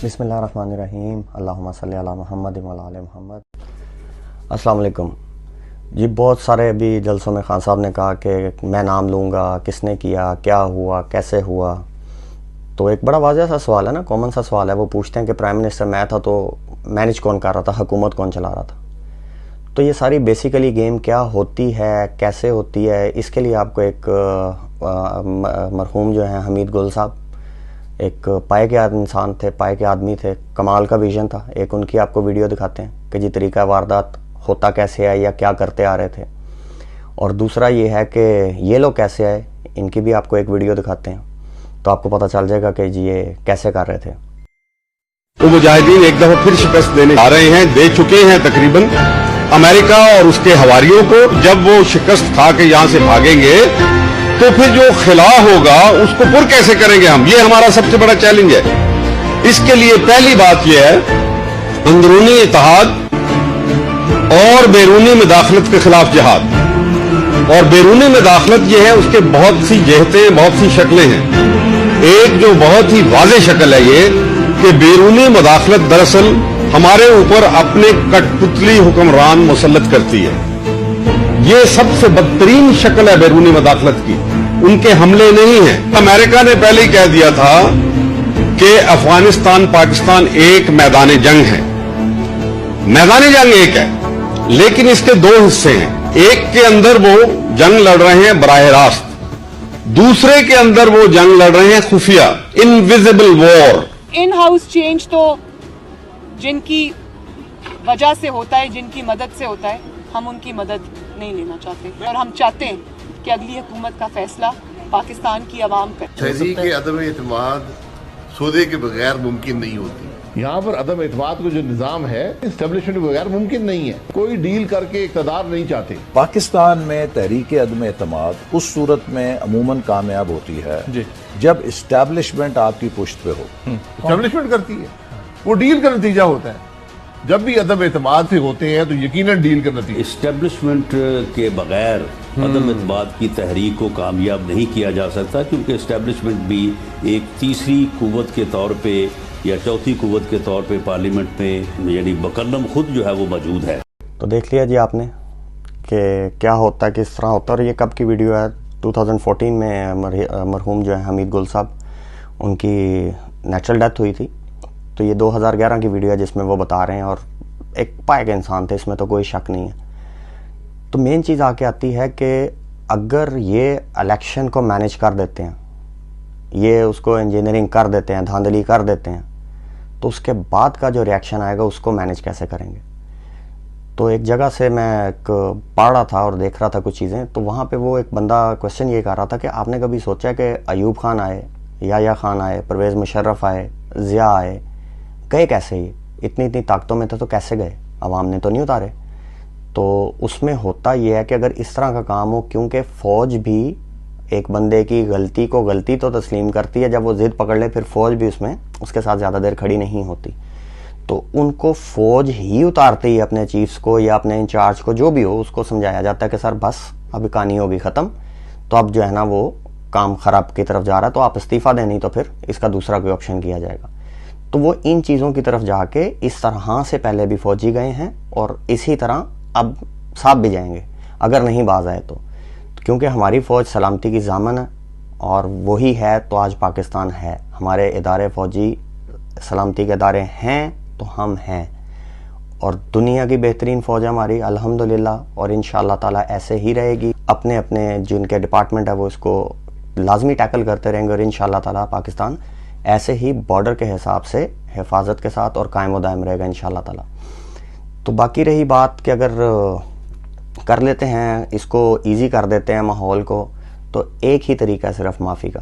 بسم اللہ الرحمن الرحیم، اللہم صلی علی محمد و علی آل محمد۔ السلام علیکم جی۔ بہت سارے ابھی جلسوں میں خان صاحب نے کہا کہ میں نام لوں گا، کس نے کیا، کیا ہوا، کیسے ہوا۔ تو ایک بڑا واضح سا سوال ہے نا، کامن سا سوال ہے۔ وہ پوچھتے ہیں کہ پرائم منسٹر میں تھا تو مینیج کون کر رہا تھا، حکومت کون چلا رہا تھا۔ تو یہ ساری بیسیکلی گیم کیا ہوتی ہے، کیسے ہوتی ہے، اس کے لیے آپ کو ایک مرحوم جو ہیں حمید گل صاحب، ایک پائے کے انسان تھے، پائے کے آدمی تھے، کمال کا ویژن تھا۔ ایک ان کی آپ کو ویڈیو دکھاتے ہیں کہ جی طریقہ واردات ہوتا کیسے ہے یا کیا کرتے آ رہے تھے، اور دوسرا یہ ہے کہ یہ لوگ کیسے آئے، ان کی بھی آپ کو ایک ویڈیو دکھاتے ہیں تو آپ کو پتہ چل جائے گا کہ جی یہ کیسے کر رہے تھے۔ وہ مجاہدین ایک دفعہ پھر شکست دینے آ رہے ہیں، دے چکے ہیں تقریباً امریکہ اور اس کے حواریوں کو۔ جب وہ شکست کھا کے یہاں سے بھاگیں گے تو پھر جو خلا ہوگا اس کو پر کیسے کریں گے ہم، یہ ہمارا سب سے بڑا چیلنج ہے۔ اس کے لیے پہلی بات یہ ہے اندرونی اتحاد اور بیرونی مداخلت کے خلاف جہاد۔ اور بیرونی مداخلت یہ ہے، اس کے بہت سی جہتیں، بہت سی شکلیں ہیں۔ ایک جو بہت ہی واضح شکل ہے یہ کہ بیرونی مداخلت دراصل ہمارے اوپر اپنے کٹ پتلی حکمران مسلط کرتی ہے۔ یہ سب سے بدترین شکل ہے بیرونی مداخلت کی، ان کے حملے نہیں ہیں۔ امریکہ نے پہلے ہی کہہ دیا تھا کہ افغانستان پاکستان ایک میدان جنگ ہے۔ میدان جنگ ایک ہے لیکن اس کے دو حصے ہیں۔ ایک کے اندر وہ جنگ لڑ رہے ہیں براہ راست، دوسرے کے اندر وہ جنگ لڑ رہے ہیں خفیہ، invisible war. In house change تو جن کی وجہ سے ہوتا ہے، جن کی مدد سے ہوتا ہے، ہم ان کی مدد نہیں لینا چاہتے، اور ہم چاہتے ہیں کہ اگلی حکومت کا فیصلہ پاکستان کی عوام کرے۔ تحریک عدم اعتماد سودے کے بغیر ممکن نہیں ہوتی۔ یہاں پر عدم اعتماد کو جو نظام ہے اسٹیبلشمنٹ کے بغیر ممکن نہیں ہے۔ کوئی ڈیل کر کے اقتدار نہیں چاہتے۔ پاکستان میں تحریک عدم اعتماد اس صورت میں عموماً کامیاب ہوتی ہے جب اسٹیبلشمنٹ آپ کی پشت پہ ہو۔ اسٹیبلشمنٹ کرتی ہے، وہ ڈیل کا نتیجہ ہوتا ہے۔ جب بھی عدم اعتماد سے ہوتے ہیں تو یقیناً ڈیل کا نتیجہ۔ اسٹیبلشمنٹ کے بغیر عدم اعتماد کی تحریک کو کامیاب نہیں کیا جا سکتا، کیونکہ اسٹیبلشمنٹ بھی ایک تیسری قوت کے طور پہ یا چوتھی قوت کے طور پہ پارلیمنٹ میں یعنی مکرم خود جو ہے وہ موجود ہے۔ تو دیکھ لیا جی آپ نے کہ کیا ہوتا ہے، کس طرح ہوتا ہے۔ اور یہ کب کی ویڈیو ہے؟ 2014 میں مرحوم جو ہے حمید گل صاحب، ان کی نیچرل ڈیتھ ہوئی تھی۔ تو یہ 2011 کی ویڈیو ہے جس میں وہ بتا رہے ہیں، اور ایک پائے کے انسان تھے، اس میں تو کوئی شک نہیں ہے۔ تو مین چیز آ کے آتی ہے کہ اگر یہ الیکشن کو مینیج کر دیتے ہیں، یہ اس کو انجینئرنگ کر دیتے ہیں، دھاندلی کر دیتے ہیں، تو اس کے بعد کا جو ریاکشن آئے گا اس کو مینیج کیسے کریں گے۔ تو ایک جگہ سے میں ایک پڑھ رہا تھا اور دیکھ رہا تھا کچھ چیزیں، تو وہاں پہ وہ ایک بندہ کوشچن یہ کر رہا تھا کہ آپ نے کبھی سوچا کہ ایوب خان آئے، یحییٰ خان آئے، پرویز مشرف آئے، ضیاء آئے، گئے کیسے؟ یہ اتنی طاقتوں میں تھے تو کیسے گئے؟ عوام نے تو نہیں اتارے۔ تو اس میں ہوتا یہ ہے کہ اگر اس طرح کا کام ہو، کیونکہ فوج بھی ایک بندے کی غلطی کو غلطی تو تسلیم کرتی ہے، جب وہ ضد پکڑ لے پھر فوج بھی اس کے ساتھ زیادہ دیر کھڑی نہیں ہوتی۔ تو ان کو فوج ہی اتارتے ہی اپنے چیفز کو یا اپنے انچارج کو، جو بھی ہو، اس کو سمجھایا جاتا ہے کہ سر بس اب کہانی ہوگی ختم، تو اب جو ہے نا وہ کام خراب کی طرف جا رہا ہے، تو آپ استعفیٰ دیں، نہیں تو پھر اس کا دوسرا کوئی آپشن کیا جائے گا۔ تو وہ ان چیزوں کی طرف جا کے اس طرح سے پہلے بھی فوجی گئے ہیں، اور اسی طرح اب صاحب بھی جائیں گے اگر نہیں باز آئے تو، کیونکہ ہماری فوج سلامتی کی ضامن ہے، اور وہی ہے تو آج پاکستان ہے۔ ہمارے ادارے فوجی سلامتی کے ادارے ہیں تو ہم ہیں، اور دنیا کی بہترین فوج ہے ہماری الحمدللہ، اور انشاءاللہ تعالی ایسے ہی رہے گی۔ اپنے جن کے ڈپارٹمنٹ ہے وہ اس کو لازمی ٹیکل کرتے رہیں گے، اور انشاءاللہ تعالی پاکستان ایسے ہی بارڈر کے حساب سے حفاظت کے ساتھ اور قائم و دائم رہے گا انشاءاللہ تعالی۔ تو باقی رہی بات کہ اگر کر لیتے ہیں، اس کو ایزی کر دیتے ہیں ماحول کو، تو ایک ہی طریقہ ہے صرف معافی کا۔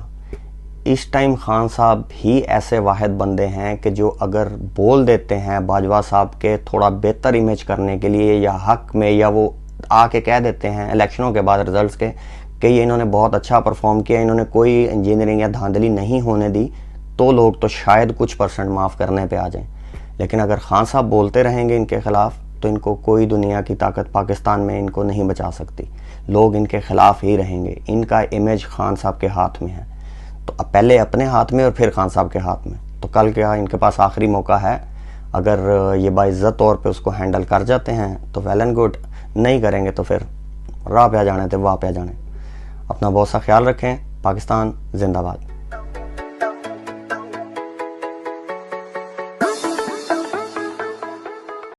اس ٹائم خان صاحب ہی ایسے واحد بندے ہیں کہ جو اگر بول دیتے ہیں باجوہ صاحب کے تھوڑا بہتر امیج کرنے کے لیے یا حق میں، یا وہ آ کے کہہ دیتے ہیں الیکشنوں کے بعد رزلٹس کے کہ یہ انہوں نے بہت اچھا پرفارم کیا، انہوں نے کوئی انجینئرنگ یا دھاندلی نہیں ہونے دی، تو لوگ تو شاید کچھ پرسنٹ معاف کرنے پہ آ جائیں۔ لیکن اگر خان صاحب بولتے رہیں گے ان کے خلاف تو ان کو کوئی دنیا کی طاقت پاکستان میں ان کو نہیں بچا سکتی، لوگ ان کے خلاف ہی رہیں گے۔ ان کا امیج خان صاحب کے ہاتھ میں ہے، تو اب پہلے اپنے ہاتھ میں اور پھر خان صاحب کے ہاتھ میں۔ تو کل کیا ان کے پاس آخری موقع ہے. اگر یہ باعزت طور پہ اس کو ہینڈل کر جاتے ہیں تو ویل اینڈ گڈ, نہیں کریں گے تو پھر راہ پہ آ جانے تھے, واہ پہ آ جانے. اپنا بہت سا خیال رکھیں. پاکستان زندہ باد.